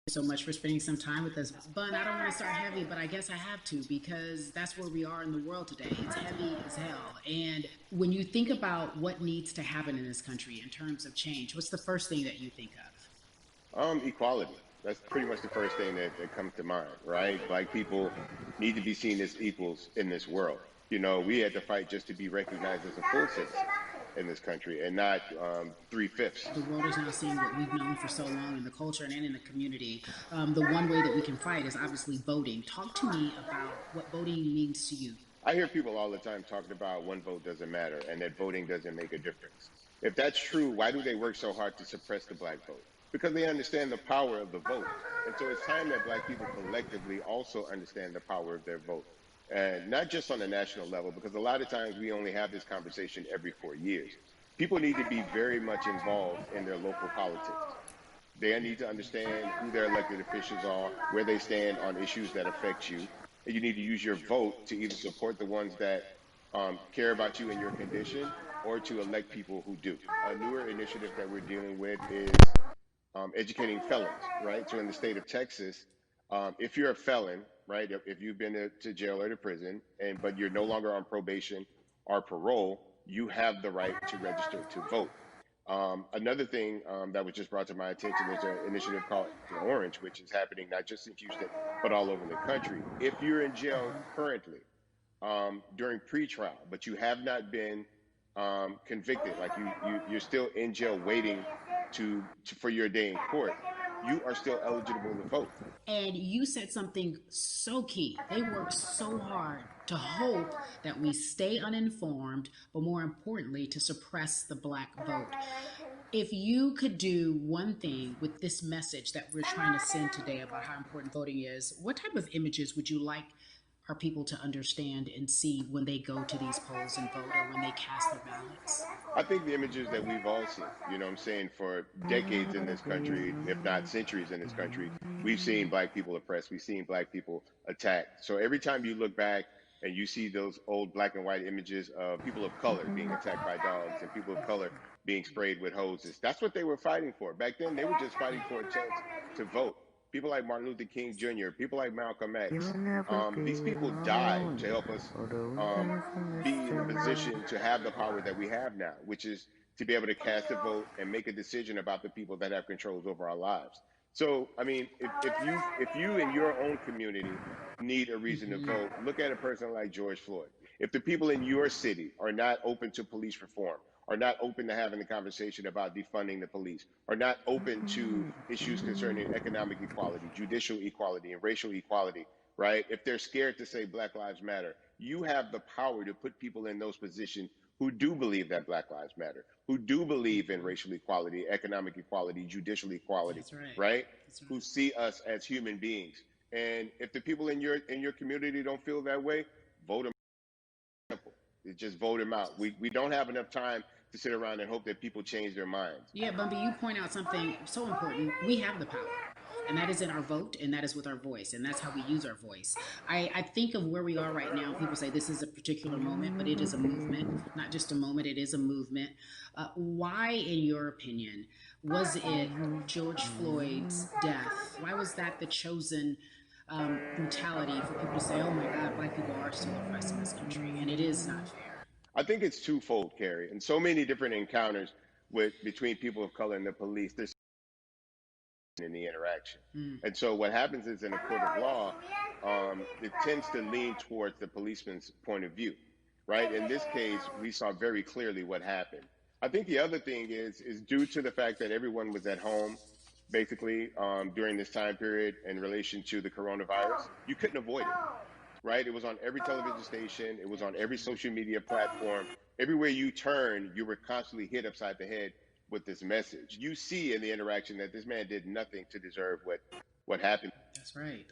So much for spending some time with us. Bun, I don't want to start heavy, but I guess I have to because that's where we are in the world today. It's heavy as hell. And when you think about what needs to happen in this country in terms of change, what's the first thing that you think of? Equality. That's pretty much the first thing that comes to mind, right? Black people need to be seen as equals in this world. You know, we had to fight just to be recognized as a full citizen in this country and not three-fifths. The world is now seeing what we've known for so long in the culture and in the community. The one way that we can fight is obviously voting. Talk to me about what voting means to you. I hear people all the time talking about one vote doesn't matter and that voting doesn't make a difference. If that's true, why do they work so hard to suppress the black vote? Because they understand the power of the vote. And so it's time that black people collectively also understand the power of their vote. And not just on the national level, because a lot of times we only have this conversation every 4 years. People need to be very much involved in their local politics. They need to understand who their elected officials are, where they stand on issues that affect you. And you need to use your vote to either support the ones that care about you and your condition, or to elect people who do. A newer initiative that we're dealing with is educating felons, right? So in the state of Texas, if you're a felon, right, if you've been to jail or to prison, but you're no longer on probation or parole, you have the right to register to vote. Another thing that was just brought to my attention is an initiative called Orange, which is happening not just in Houston, but all over the country. If you're in jail currently during pretrial, but you have not been convicted, like you're still in jail waiting for your day in court, you are still eligible to vote. And you said something so key. They work so hard to hope that we stay uninformed, but more importantly, to suppress the black vote. If you could do one thing with this message that we're trying to send today about how important voting is, what type of images would you like our people to understand and see when they go to these polls and vote, or when they cast their ballots? I think the images that we've all seen, you know what I'm saying, for decades in this country, if not centuries in this country, we've seen black people oppressed, we've seen black people attacked. So every time you look back and you see those old black and white images of people of color being attacked by dogs and people of color being sprayed with hoses, that's what they were fighting for. Back then, they were just fighting for a chance to vote. People like Martin Luther King Jr., people like Malcolm X, these people died to help us be in a position to have the power that we have now, which is to be able to cast a vote and make a decision about the people that have controls over our lives. So, I mean, if you in your own community need a reason to vote, look at a person like George Floyd. If the people in your city are not open to police reform, are not open to having a conversation about defunding the police, are not open to issues concerning economic equality, judicial equality, and racial equality, right? If they're scared to say Black Lives Matter, you have the power to put people in those positions who do believe that Black Lives Matter, who do believe in racial equality, economic equality, judicial equality, That's right. right? That's right. Who see us as human beings. And if the people in your community don't feel that way, vote them. Simple. Just vote them out. We don't have enough time to sit around and hope that people change their minds. Yeah, Bumpy, you point out something so important. We have the power, and that is in our vote, and that is with our voice, and that's how we use our voice. I think of where we are right now. People say this is a particular moment, but it is a movement, not just a moment, it is a movement. Why, in your opinion, was it George Floyd's death? Why was that the chosen brutality for people to say, oh my God, black people are still oppressed in this country, and it is not fair? I think it's twofold, Carrie, and so many different encounters between people of color and the police. There's in the interaction. And so what happens is in a court of law, it tends to lean towards the policeman's point of view, right? In this case, we saw very clearly what happened. I think the other thing is due to the fact that everyone was at home, basically, during this time period in relation to the coronavirus, you couldn't avoid it, right? It was on every television station. It was on every social media platform. Everywhere you turn, you were constantly hit upside the head with this message. You see in the interaction that this man did nothing to deserve what happened. That's right.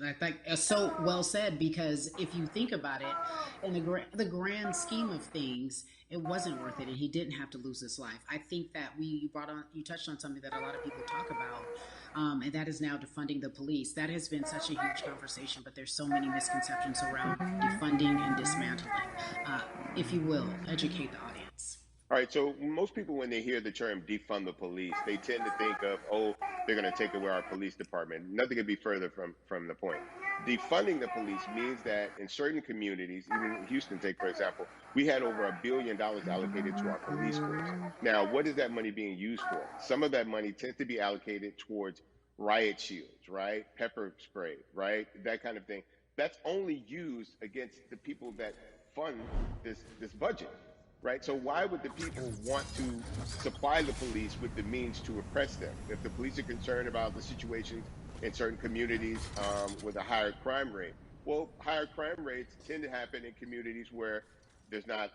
That's so well said, because if you think about it, in the grand scheme of things, it wasn't worth it, and he didn't have to lose his life. I think that you touched on something that a lot of people talk about, and that is now defunding the police. That has been such a huge conversation, but there's so many misconceptions around defunding and dismantling. If you will, educate the audience. All right, so most people, when they hear the term defund the police, they tend to think of, they're going to take away our police department. Nothing could be further from the point. Defunding the police means that in certain communities, even in Houston, take for example, we had over $1 billion allocated to our police force. Now, what is that money being used for? Some of that money tends to be allocated towards riot shields, right? Pepper spray, right? That kind of thing. That's only used against the people that fund this budget, right? So why would the people want to supply the police with the means to oppress them? If the police are concerned about the situations in certain communities with a higher crime rate, well, higher crime rates tend to happen in communities where there's not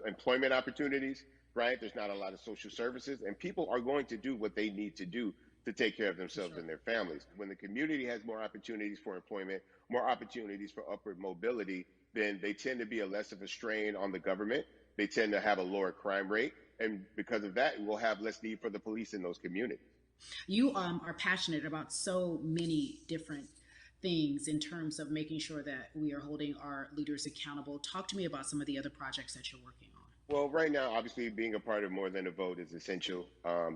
employment opportunities, right? There's not a lot of social services, and people are going to do what they need to do to take care of themselves and their families. When the community has more opportunities for employment, more opportunities for upward mobility, then they tend to be less of a strain on the government. They tend to have a lower crime rate. And because of that, we'll have less need for the police in those communities. You are passionate about so many different things in terms of making sure that we are holding our leaders accountable. Talk to me about some of the other projects that you're working on. Well, right now, obviously, being a part of More Than a Vote is essential.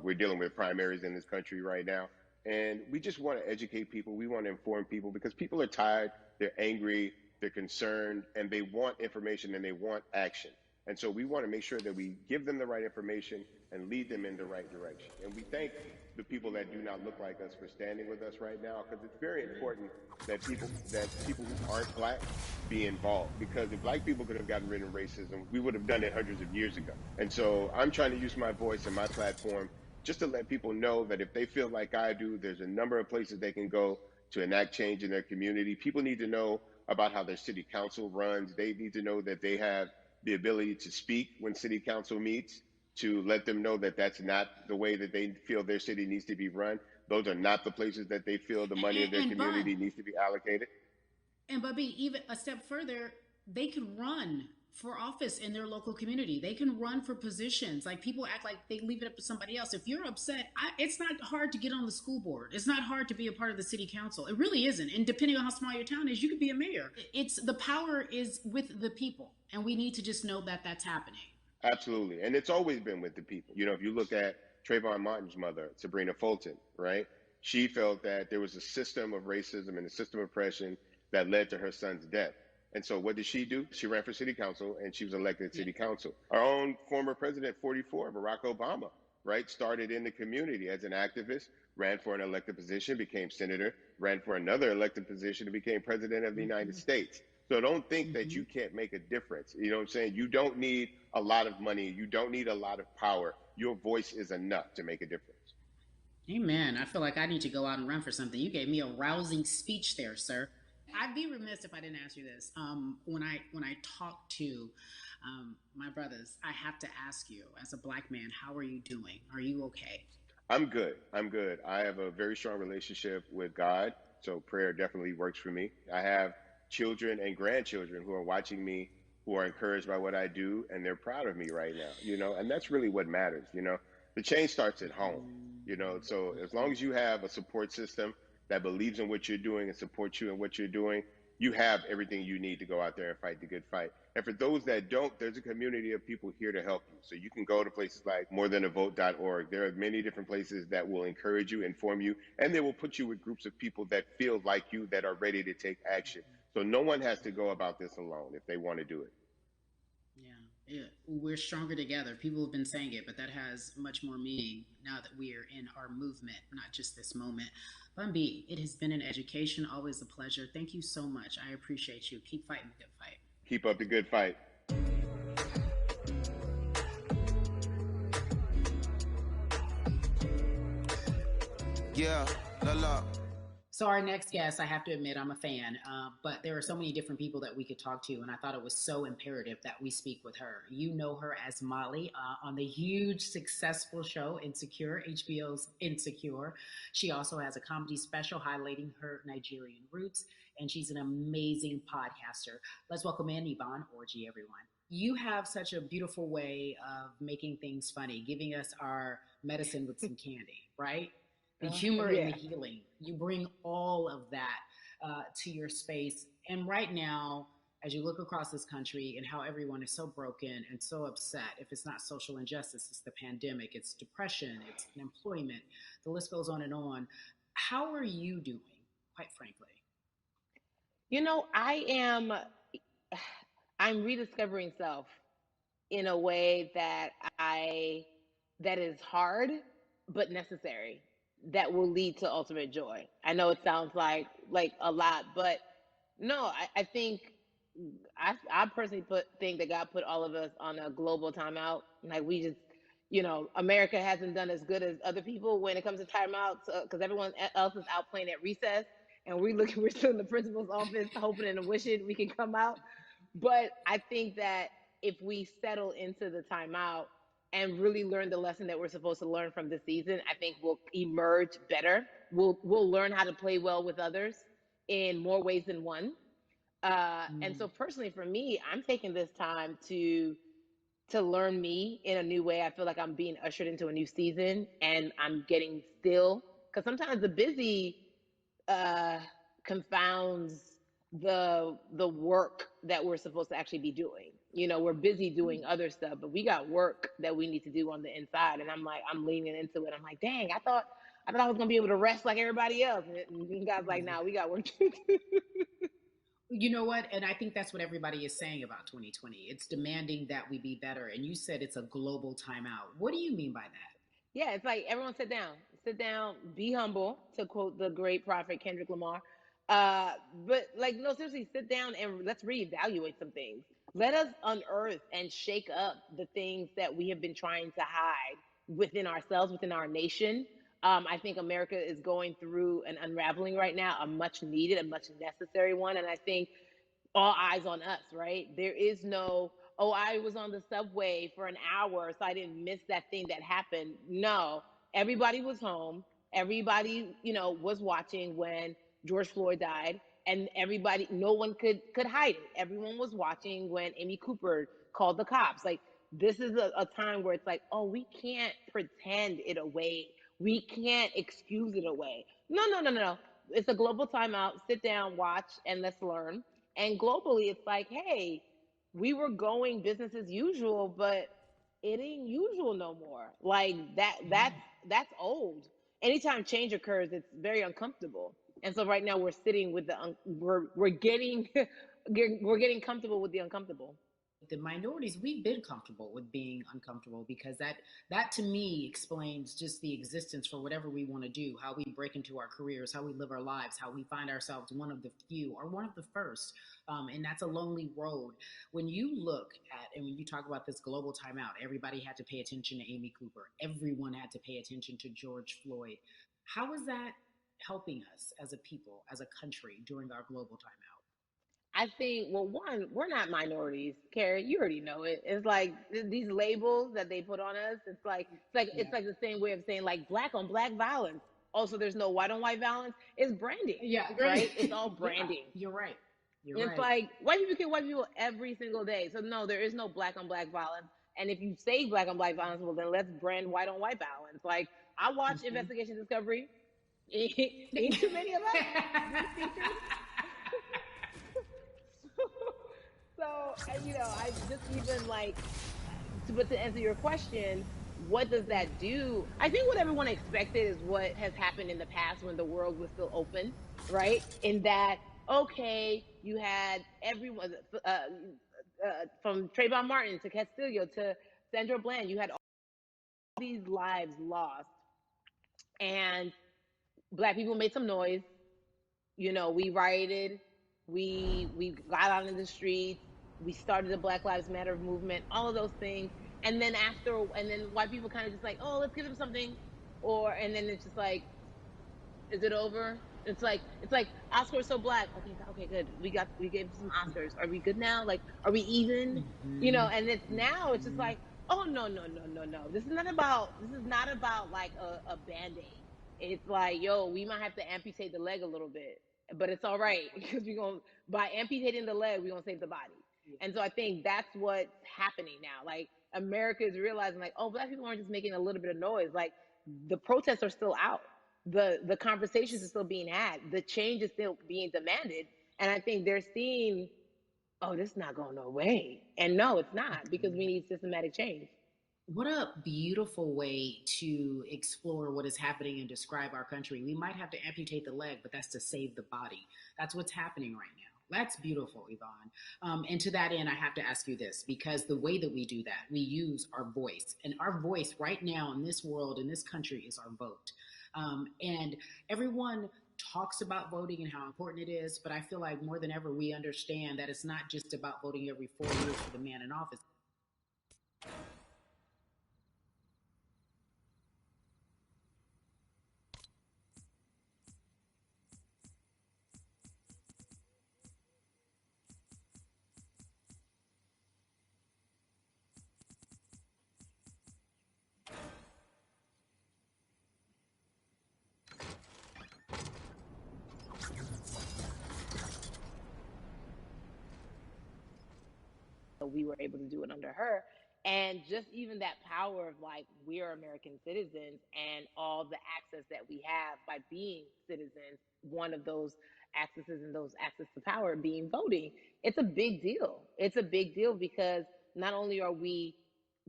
We're dealing with primaries in this country right now. And we just want to educate people. We want to inform people because people are tired, they're angry, they're concerned, and they want information and they want action. And so we want to make sure that we give them the right information and lead them in the right direction. And we thank the people that do not look like us for standing with us right now, because it's very important that people who aren't black be involved. Because if black people could have gotten rid of racism, we would have done it hundreds of years ago. And so I'm trying to use my voice and my platform just to let people know that if they feel like I do, there's a number of places they can go to enact change in their community. People need to know about how their city council runs. They need to know that they have the ability to speak when city council meets, to let them know that that's not the way that they feel their city needs to be run. Those are not the places that they feel the money of their community needs to be allocated. And Bubby, even a step further, they can run for office in their local community. They can run for positions. Like, people act like they leave it up to somebody else. If you're upset, it's not hard to get on the school board. It's not hard to be a part of the city council. It really isn't. And depending on how small your town is, you could be a mayor. The power is with the people. And we need to just know that that's happening. Absolutely. And it's always been with the people. You know, if you look at Trayvon Martin's mother, Sabrina Fulton, right? She felt that there was a system of racism and a system of oppression that led to her son's death. And so what did she do? She ran for city council and she was elected to city council. Our own former president, 44, Barack Obama, right? Started in the community as an activist, ran for an elected position, became senator, ran for another elected position and became president of the United States. So don't think that you can't make a difference. You know what I'm saying? You don't need a lot of money. You don't need a lot of power. Your voice is enough to make a difference. Amen. I feel like I need to go out and run for something. You gave me a rousing speech there, sir. I'd be remiss if I didn't ask you this. When I talk to my brothers, I have to ask you, as a black man, how are you doing? Are you okay? I'm good. I have a very strong relationship with God, so prayer definitely works for me. I have children and grandchildren who are watching me, who are encouraged by what I do, and they're proud of me right now, you know, and that's really what matters, you know. The change starts at home, you know, so as long as you have a support system that believes in what you're doing and supports you in what you're doing, you have everything you need to go out there and fight the good fight. And for those that don't, there's a community of people here to help you. So you can go to places like morethanavote.org. There are many different places that will encourage you, inform you, and they will put you with groups of people that feel like you, that are ready to take action. So no one has to go about this alone if they want to do it. Yeah, we're stronger together. People have been saying it, but that has much more meaning now that we are in our movement, not just this moment. Bumby, it has been an education, always a pleasure. Thank you so much. I appreciate you. Keep fighting the good fight. Keep up the good fight. Yeah, la. So our next guest, I have to admit, I'm a fan, but there are so many different people that we could talk to, and I thought it was so imperative that we speak with her. You know her as Molly on the huge, successful show Insecure, HBO's Insecure. She also has a comedy special highlighting her Nigerian roots, and she's an amazing podcaster. Let's welcome in Yvonne Orji, everyone. You have such a beautiful way of making things funny, giving us our medicine with some candy, right? The humor and the healing. You bring all of that to your space. And right now, as you look across this country and how everyone is so broken and so upset. If it's not social injustice, it's the pandemic, it's depression, it's unemployment, the list goes on and on. How are you doing, quite frankly? I'm rediscovering self in a way I that is hard but necessary, that will lead to ultimate joy. I know it sounds like a lot, but no, I think I personally think that God put all of us on a global timeout. Like, we just, America hasn't done as good as other people when it comes to timeouts, because everyone else is out playing at recess, and we're still in the principal's office hoping and wishing we can come out. But I think that if we settle into the timeout and really learn the lesson that we're supposed to learn from this season, I think we'll emerge better. We'll learn how to play well with others in more ways than one. And so personally for me, I'm taking this time to learn me in a new way. I feel like I'm being ushered into a new season, and I'm getting still, because sometimes the busy uh, confounds the work that we're supposed to actually be doing. We're busy doing other stuff, but we got work that we need to do on the inside. And I'm leaning into it. I'm like, dang, I thought I was gonna be able to rest like everybody else. And God's like, nah, we got work to do. You know what? And I think that's what everybody is saying about 2020. It's demanding that we be better. And you said it's a global timeout. What do you mean by that? Yeah, it's like, everyone sit down, be humble, to quote the great prophet Kendrick Lamar. But like, no, seriously, sit down and let's reevaluate some things. Let us unearth and shake up the things that we have been trying to hide within ourselves, within our nation. I think America is going through an unraveling right now, a much needed, a much necessary one. And I think all eyes on us, right? There is no, oh, I was on the subway for an hour, so I didn't miss that thing that happened. No, everybody was home. Everybody, was watching when George Floyd died, and everybody, no one could hide it. Everyone was watching when Amy Cooper called the cops. Like, this is a time where it's like, oh, we can't pretend it away. We can't excuse it away. No, no, no, no, no. It's a global timeout. Sit down, watch, and let's learn. And globally, it's like, hey, we were going business as usual, but it ain't usual no more. Like, that's old. Anytime change occurs, it's very uncomfortable. And so right now we're sitting with we're getting we're getting comfortable with the uncomfortable. The minorities, we've been comfortable with being uncomfortable, because that to me explains just the existence for whatever we want to do, how we break into our careers, how we live our lives, how we find ourselves one of the few or one of the first. And that's a lonely road. When you look at, and when you talk about this global timeout, everybody had to pay attention to Amy Cooper, everyone had to pay attention to George Floyd. How is that helping us as a people, as a country, during our global timeout? I think, well, one, we're not minorities, Carrie. You already know it. It's like these labels that they put on us. It's Yeah. like the same way of saying, like, black on black violence. Also, there's no white on white violence. It's branding, Yeah, right? It's all yeah, branding. you're right. You're It's right. like white people kill white people every single day. So no, there is no black on black violence. And if you say black on black violence, well, then let's brand white on white violence. Like, I watch Mhm. Investigation Discovery. Ain't too many of us, Bruce features. So, I just, even like, but to answer your question, what does that do? I think what everyone expected is what has happened in the past when the world was still open, right? In that, okay, you had everyone, from Trayvon Martin to Castillo to Sandra Bland, you had all these lives lost, and black people made some noise. We rioted, we got out in the streets, we started the Black Lives Matter movement, all of those things. And then white people kind of just like, oh, let's give them something. And then it's just like, is it over? It's like Oscars so black. Okay, okay, good. We gave some Oscars. Are we good now? Like, are we even? Mhm. And it's now it's just Mhm. like, oh, no, no, no, no, no. This is not about like a band-aid. It's like, yo, we might have to amputate the leg a little bit, but it's all right, because we're going, by amputating the leg, we're gonna save the body. Yeah. And so I think that's what's happening now. Like, America is realizing, like, oh, black people aren't just making a little bit of noise. Like, the protests are still out. The conversations are still being had. The change is still being demanded. And I think they're seeing, oh, this is not going no way. And no, it's not, because we need systematic change. What a beautiful way to explore what is happening and describe our country. We might have to amputate the leg, but that's to save the body. That's what's happening right now. That's beautiful, Yvonne. And to that end, I have to ask you this, because the way that we do that, we use our voice. And our voice right now in this world, in this country, is our vote. And everyone talks about voting and how important it is, but I feel like more than ever we understand that it's not just about voting every 4 years for the man in office. We were able to do it under her. And just even that power of like, we are American citizens, and all the access that we have by being citizens, one of those accesses and those access to power being voting. It's a big deal. It's a big deal because not only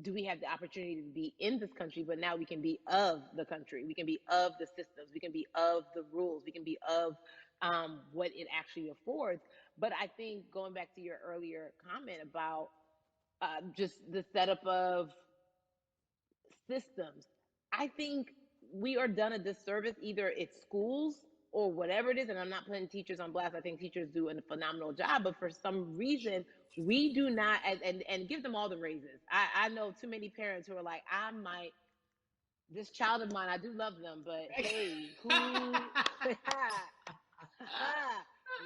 do we have the opportunity to be in this country, but now we can be of the country. We can be of the systems. We can be of the rules. We can be of what it actually affords. But I think going back to your earlier comment about just the setup of systems, I think we are done a disservice, either it's schools or whatever it is. And I'm not putting teachers on blast. I think teachers do a phenomenal job, but for some reason, we do not, and give them all the raises. I know too many parents who are like, this child of mine, I do love them, but hey, who,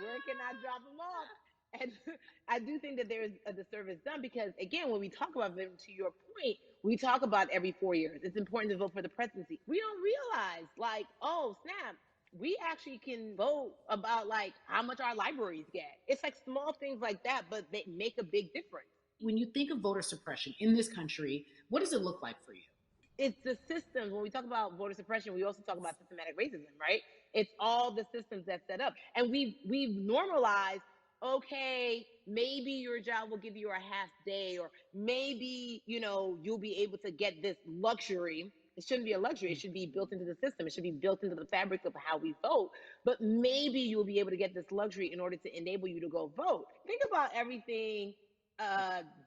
where can I drop them off? And I do think that there's a disservice done because, again, when we talk about them, to your point, we talk about every 4 years. It's important to vote for the presidency. We don't realize, like, oh, snap, we actually can vote about, like, how much our libraries get. It's like small things like that, but they make a big difference. When you think of voter suppression in this country, what does it look like for you? It's the systems. When we talk about voter suppression, we also talk about systematic racism, right? It's all the systems that set up. And we've normalized, okay, maybe your job will give you a half day, or maybe, you'll be able to get this luxury. It shouldn't be a luxury. It should be built into the system. It should be built into the fabric of how we vote. But maybe you'll be able to get this luxury in order to enable you to go vote. Think about everything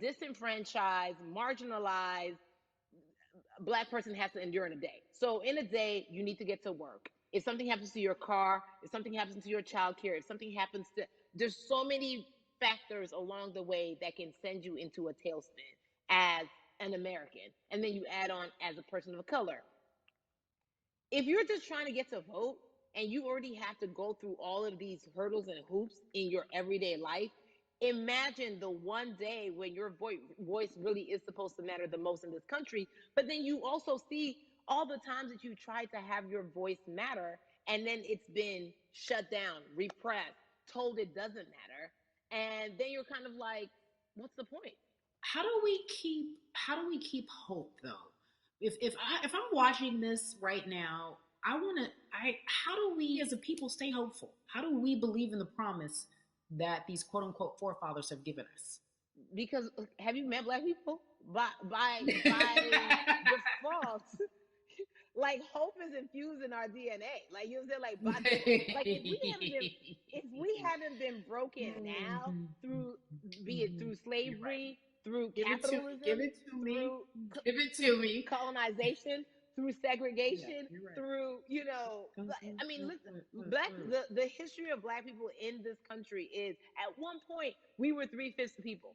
disenfranchised, marginalized Black person has to endure in a day. So in a day, you need to get to work. If something happens to your car, if something happens to your child care, if something happens to, there's so many factors along the way that can send you into a tailspin as an American. And then you add on as a person of color. If you're just trying to get to vote and you already have to go through all of these hurdles and hoops in your everyday life, imagine the one day when your voice really is supposed to matter the most in this country. But then you also see all the times that you tried to have your voice matter, and then it's been shut down, repressed, told it doesn't matter. And then you're kind of like, what's the point? How do we keep hope though? If I'm watching this right now, how do we as a people stay hopeful? How do we believe in the promise that these quote unquote forefathers have given us? Because have you met Black people? By default, like hope is infused in our DNA. Like, you know what I'm saying? Like if we haven't been broken now through, be it through slavery, through capitalism, give it to me, colonization, through segregation, through, I mean, listen, the history of Black people in this country is, at one point, we were 3/5 the people.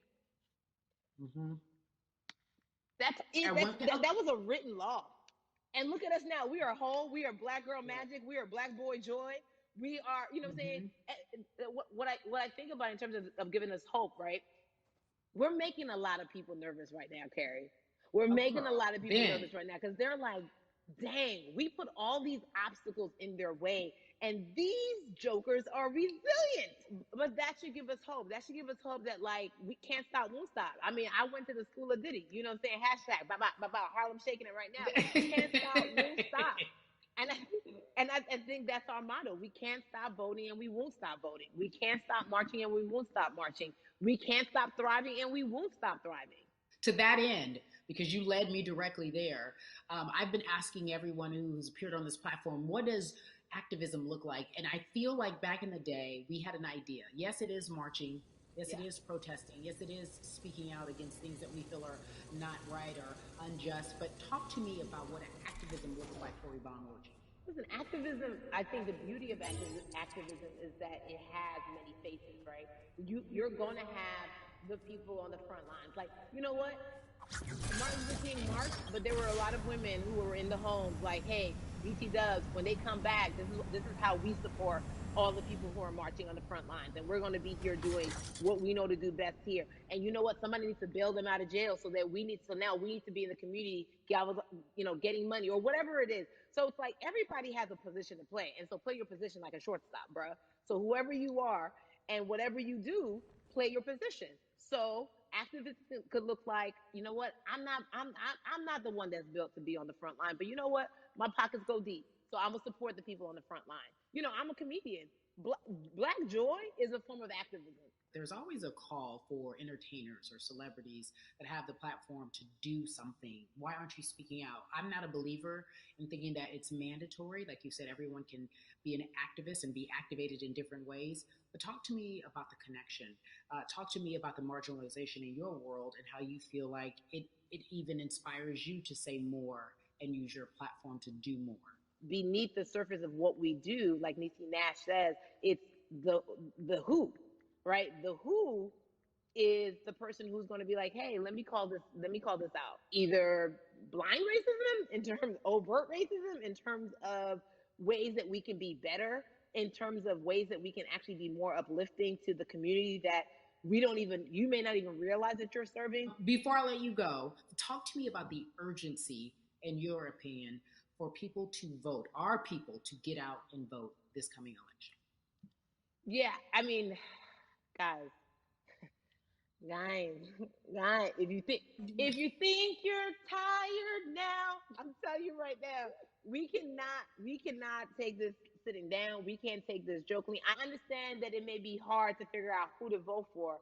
Mm-hmm. That was a written law. And look at us now. We are whole. We are Black girl magic. We are Black boy joy. We are, what I'm saying? What I think about in terms of giving us hope, right? We're making a lot of people nervous right now, Carrie. We're making a lot of people nervous right now because they're like, dang, we put all these obstacles in their way, and these jokers are resilient. But that should give us hope. That should give us hope that, like, we can't stop, won't stop. I mean, I went to the school of Diddy, you know what I'm saying? Hashtag, Harlem shaking it right now. Can't stop, won't stop. And I think that's our motto. We can't stop voting and we won't stop voting. We can't stop marching and we won't stop marching. We can't stop thriving and we won't stop thriving. To that end, because you led me directly there, I've been asking everyone who's appeared on this platform, what does activism look like? And I feel like back in the day, we had an idea. Yes, it is marching. Yes, it is protesting. Yes, it is speaking out against things that we feel are not right or unjust. But talk to me about what activism looks like for Yvonne Orji. Listen, activism, I think the beauty of activism is that it has many faces, right? You're going to have the people on the front lines. Like, you know what? Martin Luther King marched, but there were a lot of women who were in the homes like, hey, BT Dubs, when they come back, this is how we support all the people who are marching on the front lines. And we're going to be here doing what we know to do best here. And you know what? Somebody needs to bail them out of jail so now we need to be in the community, getting money or whatever it is. So it's like everybody has a position to play. And so play your position like a shortstop, bruh. So whoever you are and whatever you do, play your position. So activism could look like, you know what? I'm not the one that's built to be on the front line, but you know what? My pockets go deep, so I'm gonna support the people on the front line. I'm a comedian. Black joy is a form of activism. There's always a call for entertainers or celebrities that have the platform to do something. Why aren't you speaking out? I'm not a believer in thinking that it's mandatory. Like you said, everyone can be an activist and be activated in different ways. But talk to me about the connection. Talk to me about the marginalization in your world and how you feel like it even inspires you to say more and use your platform to do more. Beneath the surface of what we do, like Niecy Nash says, it's the who, right? The who is the person who's going to be like, hey, let me call this out. Either blind racism in terms of overt racism, in terms of ways that we can be better, in terms of ways that we can actually be more uplifting to the community that you may not even realize that you're serving. Before I let you go, talk to me about the urgency, in your opinion, for people to vote, our people to get out and vote this coming election. Yeah, I mean, guys, if you think you're tired now, I'm telling you right now, we cannot take this sitting down. We can't take this jokingly. I understand that it may be hard to figure out who to vote for,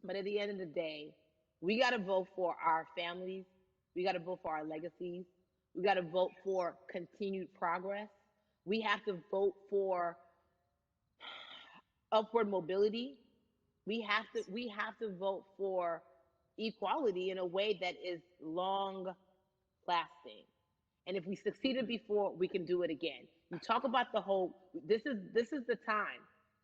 but at the end of the day, we got to vote for our families. We got to vote for our legacies. We got to vote for continued progress. We have to vote for upward mobility. We have to vote for equality in a way that is long lasting. And if we succeeded before, we can do it again. You talk about the hope. This is the time.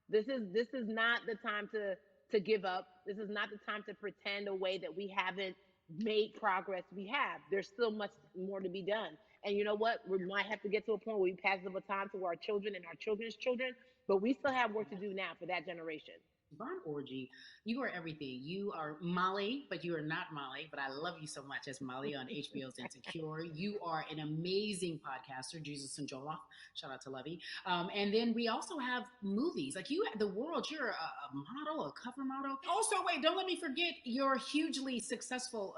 This is not the time to give up. This is not the time to pretend a way that we haven't made progress. We have. There's still much more to be done. And you know what? We might have to get to a point where we pass the baton to our children and our children's children, but we still have work to do now for that generation. Yvonne Orji, you are everything. You are Molly, but you are not Molly, but I love you so much as Molly on HBO's Insecure. You are an amazing podcaster, Jesus and Joloff. Shout out to Lovey. And then we also have movies. Like The World, you're a model, a cover model. Also, wait, don't let me forget your hugely successful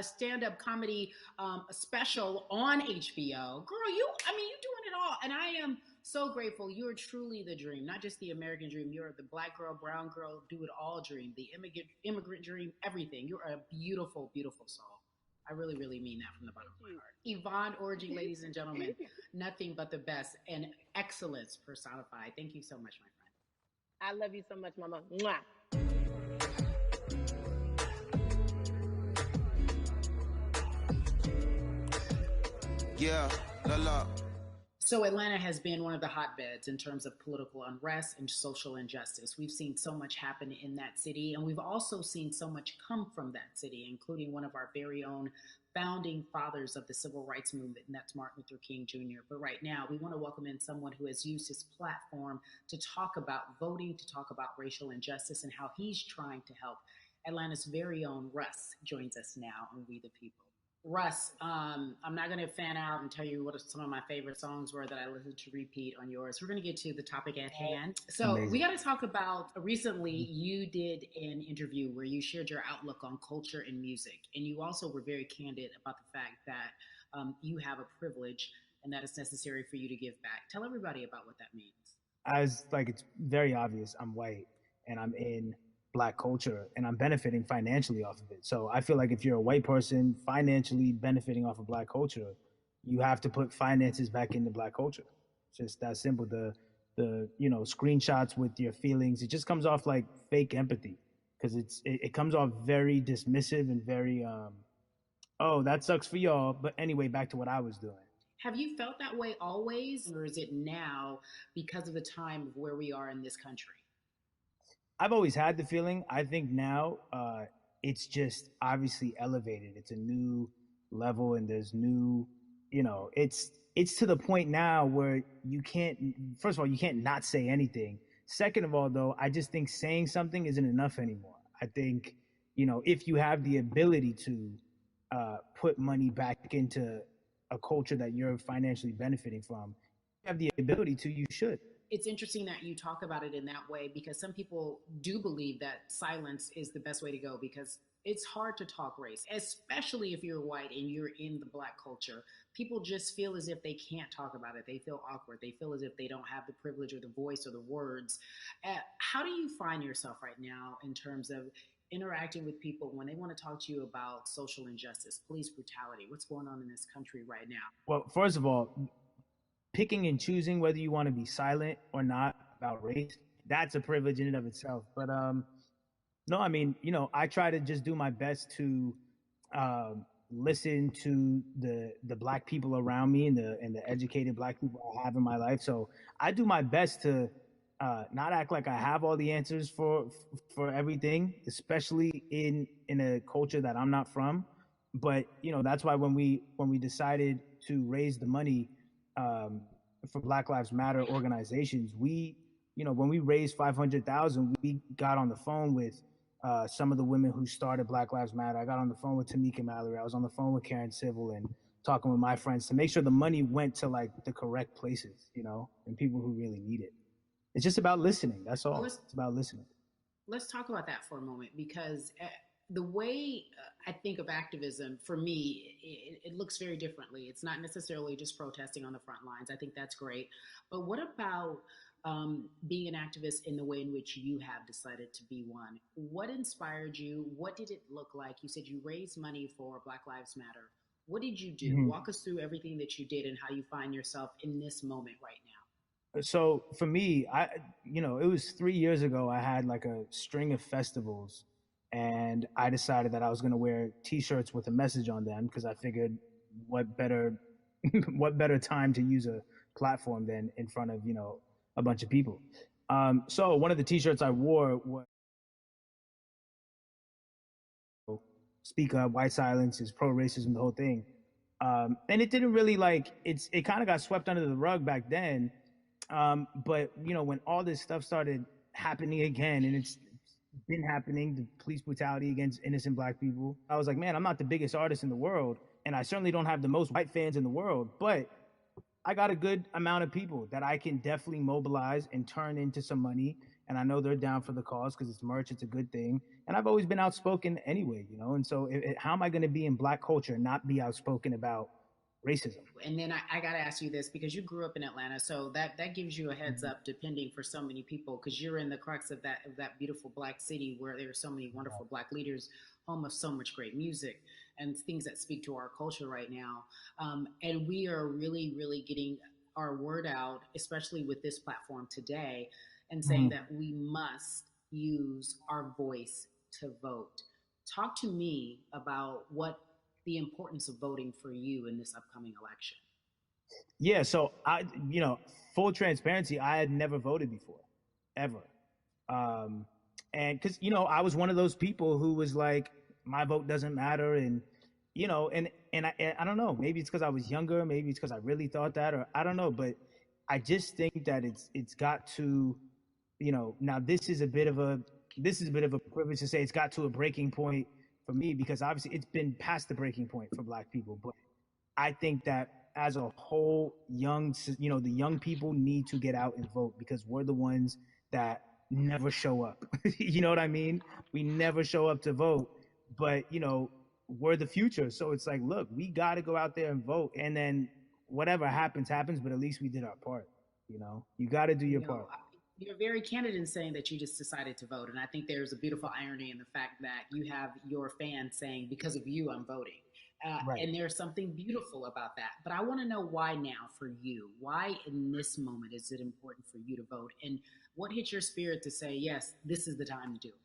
stand-up comedy special on HBO. Girl, you doing it all. And I am so grateful. You're truly the dream, not just the American dream. You're the black girl, brown girl, do it all dream, the immigrant dream, everything. You're a beautiful, beautiful soul. I really, really mean that from the bottom of my heart. Yvonne Orji, ladies and gentlemen, nothing but the best and excellence personified. Thank you so much, my friend. I love you so much, Mama. Mwah. Yeah, la. So Atlanta has been one of the hotbeds in terms of political unrest and social injustice. We've seen so much happen in that city, and we've also seen so much come from that city, including one of our very own founding fathers of the civil rights movement, and that's Martin Luther King Jr. But right now, we want to welcome in someone who has used his platform to talk about voting, to talk about racial injustice, and how he's trying to help. Atlanta's very own Russ joins us now on We the People. Russ, I'm not going to fan out and tell you what some of my favorite songs were that I listened to repeat on yours. We're going to get to the topic at hand. So Amazing. We got to talk about, recently you did an interview where you shared your outlook on culture and music. And you also were very candid about the fact that you have a privilege and that is necessary for you to give back. Tell everybody about what that means. As like it's very obvious, I'm white and I'm in black culture and I'm benefiting financially off of it. So I feel like if you're a white person financially benefiting off of black culture, you have to put finances back into black culture. It's just that simple. The screenshots with your feelings, it just comes off like fake empathy because it comes off very dismissive and very oh, that sucks for y'all, but anyway, back to what I was doing. Have you felt that way always, or is it now because of the time of where we are in this country? I've always had the feeling. I think now it's just obviously elevated. It's a new level, and there's new, it's to the point now where you can't. First of all, you can't not say anything. Second of all, though, I just think saying something isn't enough anymore. I think, if you have the ability to put money back into a culture that you're financially benefiting from, you have the ability to, you should. It's interesting that you talk about it in that way because some people do believe that silence is the best way to go because it's hard to talk race, especially if you're white and you're in the black culture. People just feel as if they can't talk about it. They feel awkward. They feel as if they don't have the privilege or the voice or the words. How do you find yourself right now in terms of interacting with people when they want to talk to you about social injustice, police brutality, what's going on in this country right now? Well, first of all, picking and choosing whether you want to be silent or not about race, that's a privilege in and of itself. But no, I mean, I try to just do my best to listen to the black people around me and the educated black people I have in my life. So I do my best to not act like I have all the answers for everything, especially in a culture that I'm not from. But that's why when we decided to raise the money for Black Lives Matter organizations, when we raised $500,000, we got on the phone with some of the women who started Black Lives Matter. I got on the phone with Tamika Mallory. I was on the phone with Karen Civil and talking with my friends to make sure the money went to like the correct places, and people who really need it. It's just about listening. That's all. It's about listening. Let's talk about that for a moment because the way I think of activism, for me, it looks very differently. It's not necessarily just protesting on the front lines. I think that's great. But what about being an activist in the way in which you have decided to be one? What inspired you? What did it look like? You said you raised money for Black Lives Matter. What did you do? Mm-hmm. Walk us through everything that you did and how you find yourself in this moment right now. So for me, it was 3 years ago, I had like a string of festivals and I decided that I was going to wear t-shirts with a message on them because I figured what better time to use a platform than in front of, a bunch of people. So one of the t-shirts I wore was Speak Up, White Silence is pro-racism, the whole thing. And it didn't really it kind of got swept under the rug back then. But when all this stuff started happening again, and it's been happening, the police brutality against innocent black people, I was like, man, I'm not the biggest artist in the world, and I certainly don't have the most white fans in the world, but I got a good amount of people that I can definitely mobilize and turn into some money, and I know they're down for the cause because it's merch, it's a good thing, and I've always been outspoken anyway, and so how am I going to be in black culture and not be outspoken about racism? And then I got to ask you this because you grew up in Atlanta, so that gives you a heads up, depending for so many people, because you're in the crux of that beautiful black city where there are so many wonderful black leaders, home of so much great music and things that speak to our culture right now. And we are really, really getting our word out, especially with this platform today, and saying that we must use our voice to vote. Talk to me about what the importance of voting for you in this upcoming election. Yeah, so I, full transparency, I had never voted before, ever. And because, I was one of those people who was like, my vote doesn't matter. And, and I don't know, maybe it's because I was younger, maybe it's because I really thought that, or I don't know, but I just think that it's got to, now this is a bit of a privilege to say it's got to a breaking point for me, because obviously it's been past the breaking point for black people. But I think that as a whole, the young people need to get out and vote because we're the ones that never show up. You know what I mean? We never show up to vote. But, we're the future. So it's like, look, we got to go out there and vote, and then whatever happens, happens. But at least we did our part. You got to do your part. You're very candid in saying that you just decided to vote. And I think there's a beautiful irony in the fact that you have your fans saying, because of you, I'm voting. Right. And there's something beautiful about that. But I want to know why now for you. Why in this moment is it important for you to vote? And what hit your spirit to say, yes, this is the time to do it?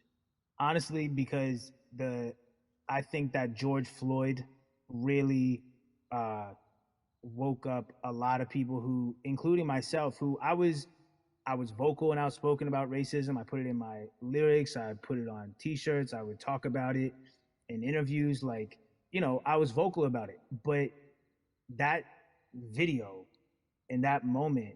Honestly, because I think that George Floyd really woke up a lot of people who, including myself, who I was vocal and outspoken about racism. I put it in my lyrics. I put it on T-shirts. I would talk about it in interviews. Like, I was vocal about it. But that video in that moment,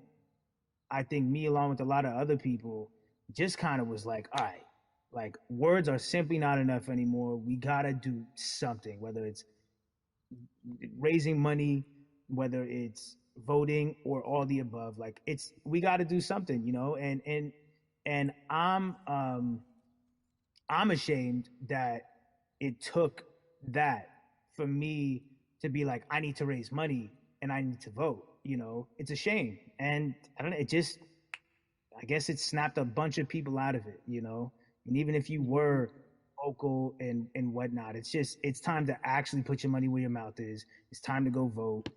I think me along with a lot of other people just kind of was like, all right, like words are simply not enough anymore. We got to do something, whether it's raising money, whether it's voting or all the above. Like we got to do something, and I'm ashamed that it took that for me to be like, I need to raise money and I need to vote. It's a shame. And I don't know, I guess it snapped a bunch of people out of it, and even if you were vocal and whatnot, it's time to actually put your money where your mouth is. It's time to go vote.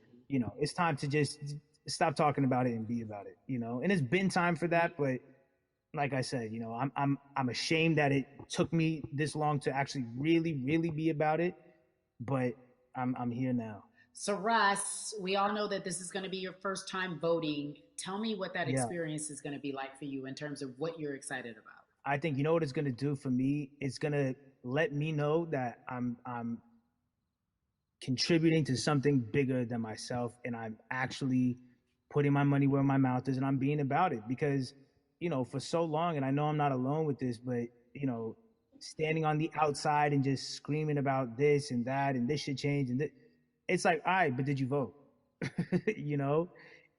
It's time to just stop talking about it and be about it, and it's been time for that. But like I said, I'm ashamed that it took me this long to actually really, really be about it. But I'm here now. So Russ, we all know that this is going to be your first time voting. Tell me what that experience is going to be like for you in terms of what you're excited about. I think what it's going to do for me. It's going to let me know that I'm contributing to something bigger than myself, and I'm actually putting my money where my mouth is, and I'm being about it. Because for so long, and I know I'm not alone with this, but standing on the outside and just screaming about this and that and this should change, and it's like, all right, but did you vote?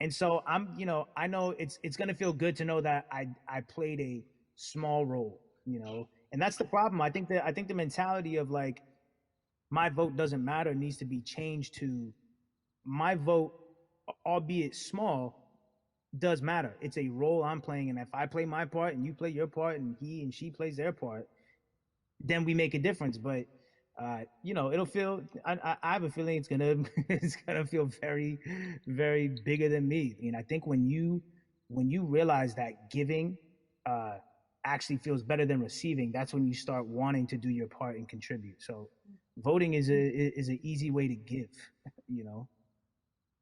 And so I know it's gonna feel good to know that I played a small role, and that's the problem. I think the mentality of like, my vote doesn't matter needs to be changed to, my vote, albeit small, does matter. It's a role I'm playing, and if I play my part and you play your part and he and she plays their part, then we make a difference. But it'll feel, I have a feeling it's gonna feel very, very bigger than me. I think when you realize that giving actually feels better than receiving, that's when you start wanting to do your part and contribute. So voting is an easy way to give,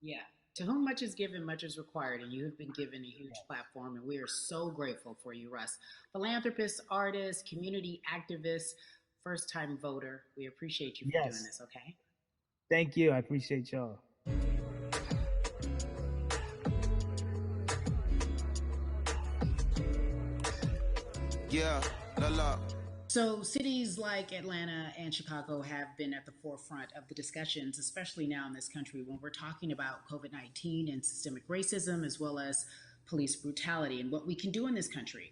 Yeah. To whom much is given, much is required, and you have been given a huge platform, and we are so grateful for you, Russ. Philanthropist, artist, community activist, first-time voter. We appreciate you for doing this, okay? Thank you. I appreciate y'all. Yeah, So cities like Atlanta and Chicago have been at the forefront of the discussions, especially now in this country when we're talking about COVID-19 and systemic racism, as well as police brutality and what we can do in this country.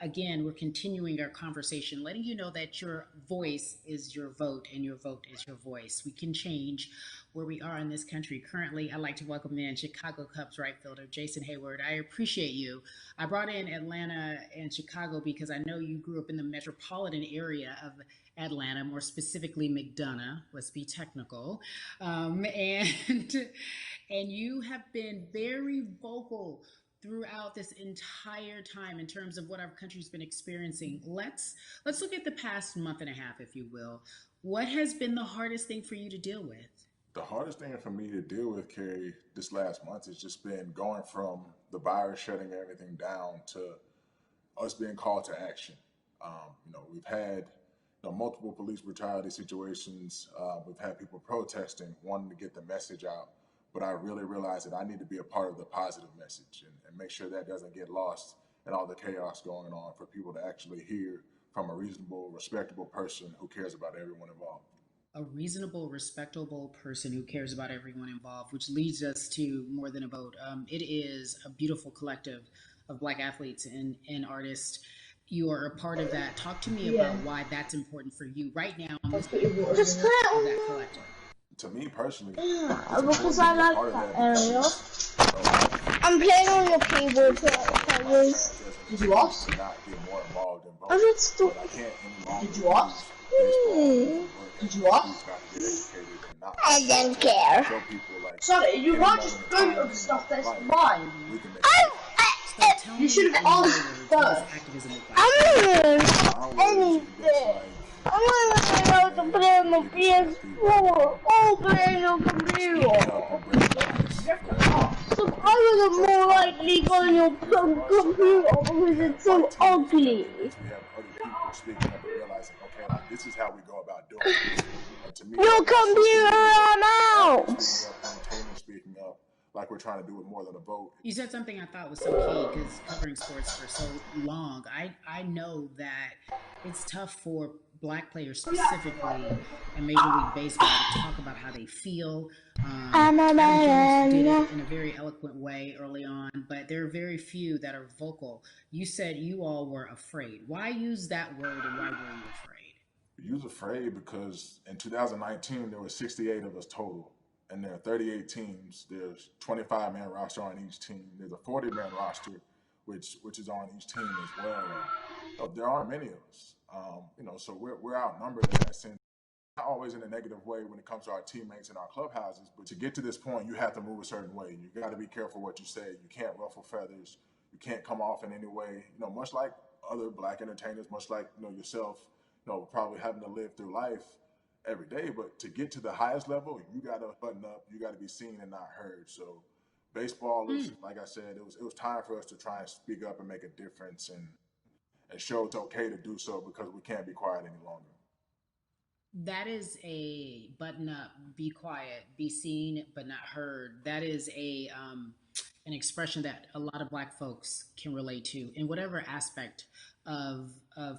Again, we're continuing our conversation, letting you know that your voice is your vote and your vote is your voice. We can change where we are in this country. Currently, I'd like to welcome in Chicago Cubs right fielder Jason Hayward. I appreciate you. I brought in Atlanta and Chicago because I know you grew up in the metropolitan area of Atlanta, more specifically McDonough, let's be technical. And you have been very vocal throughout this entire time in terms of what our country's been experiencing. Let's look at the past month and a half, if you will. What has been the hardest thing for you to deal with? The hardest thing for me to deal with, Carrie, this last month has just been going from the virus shutting everything down to us being called to action. We've had multiple police brutality situations. We've had people protesting, wanting to get the message out. But I really realized that I need to be a part of the positive message and make sure that doesn't get lost in all the chaos going on, for people to actually hear from a reasonable, respectable person who cares about everyone involved. A reasonable, respectable person who cares about everyone involved, which leads us to More Than a Vote. It is a beautiful collective of Black athletes and artists You are a part of that. Talk to me Yeah. about why that's important for you right now on this Just put it of on that there. collective. To me personally, Because I like that area. I'm playing on your keyboard players. Did you ask? to not get more involved in I voting. did stop. But I can't any longer Did you ask? Did you ask? I don't care. Show people like Sorry, you can't just vote on stuff that's mine. we can make So tell You me should have in your asked words, what does first. activism look like? Anything. I want to know how to play on the PS4 or play on the computer. So I would more likely go on your computer because it's so ugly. we have other people speaking up and realizing, okay, like this is how we go about doing it. And to me, Your computer ran out. entertainment speaking up, like we're trying to do it more than a vote. You said something I thought was so key because covering sports for so long, I know that it's tough for Black players specifically in Major League Baseball to talk about how they feel. Adam Jones did it in a very eloquent way early on, but there are very few that are vocal. You said you all were afraid. Why use that word and why were you afraid? We was afraid because in 2019 there were 68 of us total, and there are 38 teams. There's 25-man roster on each team. There's a 40-man roster, which is on each team as well. And, there aren't many of us, so we're outnumbered in that sense. Not always in a negative way when it comes to our teammates and our clubhouses, but to get to this point, you have to move a certain way. You got to be careful what you say. You can't ruffle feathers. You can't come off in any way. Much like other Black entertainers, much like yourself, probably having to live through life every day. But to get to the highest level, you got to button up. You got to be seen and not heard. So baseball is, like I said, it was time for us to try and speak up and make a difference and show it's okay to do so because we can't be quiet any longer. That is a button up, be quiet, be seen but not heard. That is an expression that a lot of Black folks can relate to in whatever aspect of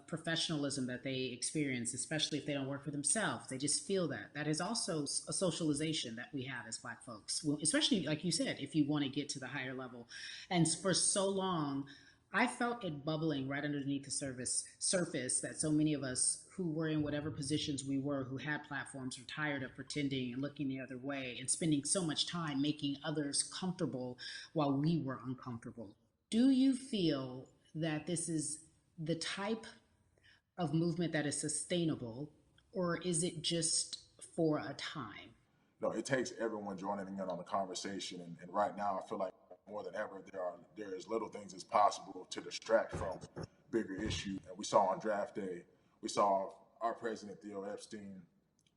professionalism that they experience, especially if they don't work for themselves. They just feel that. That is also a socialization that we have as Black folks, especially like you said, if you want to get to the higher level. And for so long, I felt it bubbling right underneath the surface that so many of us who were in whatever positions we were, who had platforms, were tired of pretending and looking the other way and spending so much time making others comfortable while we were uncomfortable. Do you feel that this is the type of movement that is sustainable, or is it just for a time? No, it takes everyone joining in on the conversation. And right now, I feel like more than ever, there is little things as possible to distract from bigger issues. And we saw on draft day, we saw our president, Theo Epstein,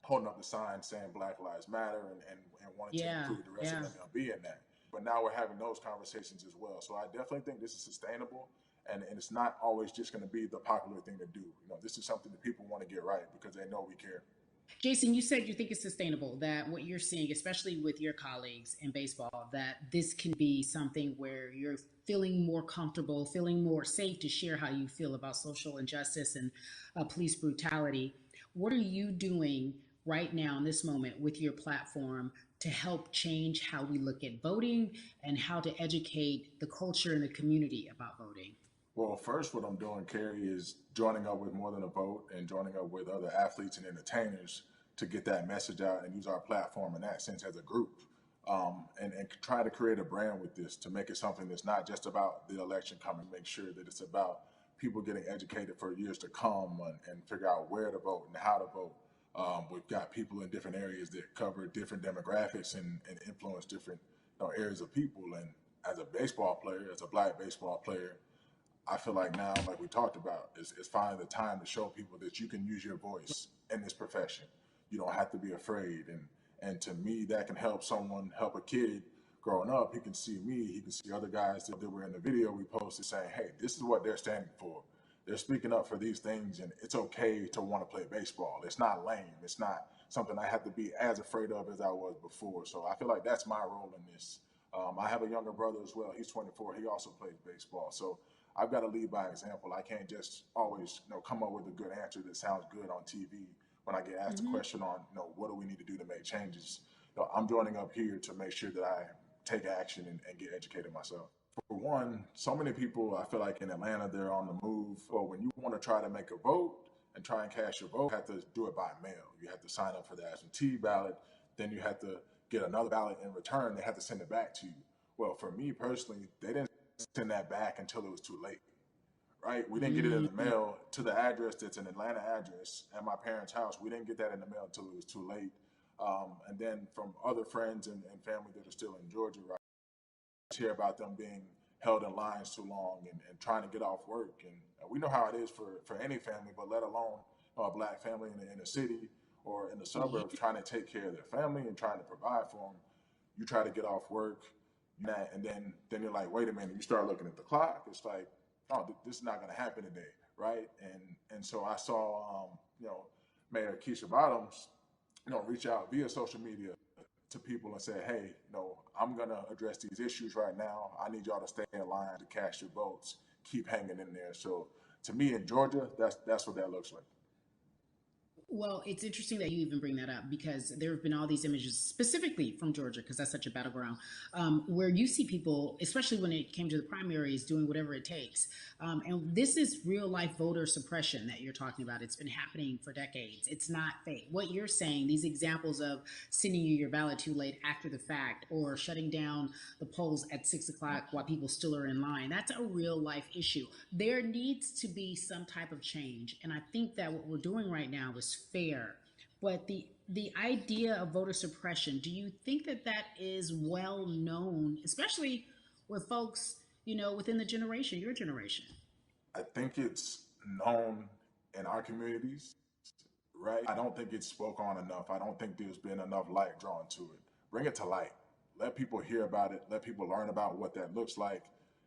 holding up the sign saying Black Lives Matter and wanting to include the rest of MLB in that. But now we're having those conversations as well. So I definitely think this is sustainable. And it's not always just going to be the popular thing to do. This is something that people want to get right because they know we care. Jason, you said you think it's sustainable, that what you're seeing, especially with your colleagues in baseball, that this can be something where you're feeling more comfortable, feeling more safe to share how you feel about social injustice and police brutality. What are you doing right now in this moment with your platform to help change how we look at voting and how to educate the culture and the community about voting? Well, first, what I'm doing, Carrie, is joining up with More Than a Vote and joining up with other athletes and entertainers to get that message out and use our platform in that sense as a group, and try to create a brand with this to make it something that's not just about the election coming, make sure that it's about people getting educated for years to come and figure out where to vote and how to vote. We've got people in different areas that cover different demographics and influence different areas of people. And as a baseball player, as a Black baseball player, I feel like now, like we talked about, is finding the time to show people that you can use your voice in this profession. You don't have to be afraid. And to me, that can help a kid growing up. He can see me, he can see other guys that were in the video we posted saying, hey, this is what they're standing for. They're speaking up for these things, and it's okay to want to play baseball. It's not lame. It's not something I have to be as afraid of as I was before. So I feel like that's my role in this. I have a younger brother as well. He's 24. He also plays baseball. So I've got to lead by example. I can't just always, come up with a good answer that sounds good on TV when I get asked a question on, what do we need to do to make changes. I'm joining up here to make sure that take action and get educated myself. For one, so many people, I feel like in Atlanta, they're on the move. Or when you want to try to make a vote and try and cast your vote, you have to do it by mail. You have to sign up for the absentee ballot. Then you have to get another ballot in return. They have to send it back to you. Well, for me personally, they didn't send that back until it was too late, right? We didn't get it in the mail to the address that's an Atlanta address at my parents' house. We didn't get that in the mail until it was too late. And then from other friends and family that are still in Georgia, right, I hear about them being held in lines too long and trying to get off work. And we know how it is for any family, but let alone a black family in a city or in the suburbs trying to take care of their family and trying to provide for them. You try to get off work, and then you're like, wait a minute, you start looking at the clock. It's like, oh, this is not going to happen today, right? And so I saw, Mayor Keisha Bottoms, reach out via social media to people and say, hey, I'm going to address these issues right now. I need y'all to stay in line to cast your votes. Keep hanging in there. So to me in Georgia, that's what that looks like. Well, it's interesting that you even bring that up because there have been all these images specifically from Georgia, because that's such a battleground, where you see people, especially when it came to the primaries, doing whatever it takes. And this is real life voter suppression that you're talking about. It's been happening for decades. It's not fake. What you're saying, these examples of sending you your ballot too late after the fact or shutting down the polls at 6 o'clock while people still are in line, that's a real life issue. There needs to be some type of change. And I think that what we're doing right now is fair, but the idea of voter suppression, do you think that is well known, especially with folks, within the generation, your generation? I think it's known in our communities, right? I don't think it's spoke on enough. I don't think there's been enough light drawn to it. Bring it to light. Let people hear about it. Let people learn about what that looks like.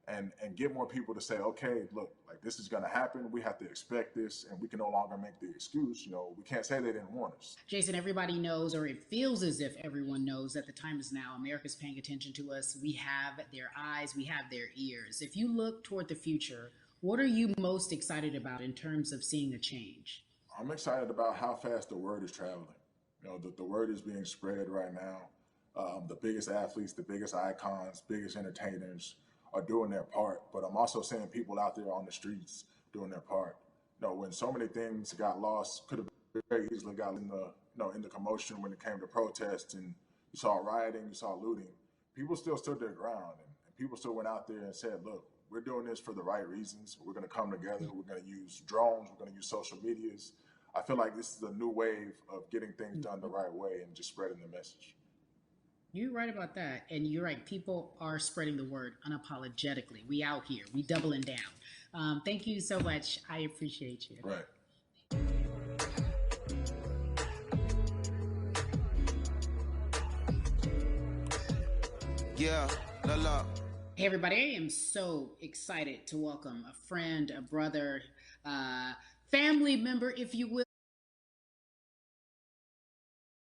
And get more people to say, okay, look, like this is going to happen. We have to expect this, and we can no longer make the excuse. We can't say they didn't warn us. Jason, everybody knows, or it feels as if everyone knows, that the time is now. America's paying attention to us. We have their eyes. We have their ears. If you look toward the future, what are you most excited about in terms of seeing a change? I'm excited about how fast the word is traveling. The word is being spread right now. The biggest athletes, the biggest icons, biggest entertainers are doing their part, but I'm also seeing people out there on the streets doing their part. When so many things got lost, could have very easily got in the commotion when it came to protests, and you saw rioting, you saw looting. People still stood their ground, and people still went out there and said, look, we're doing this for the right reasons. We're going to come together. We're going to use drones. We're going to use social medias. I feel like this is a new wave of getting things done the right way and just spreading the message. You're right about that. And you're right. People are spreading the word unapologetically. We out here. We doubling down. Thank you so much. I appreciate you. Right. Yeah, la la. Hey, everybody. I am so excited to welcome a friend, a brother, family member, if you will.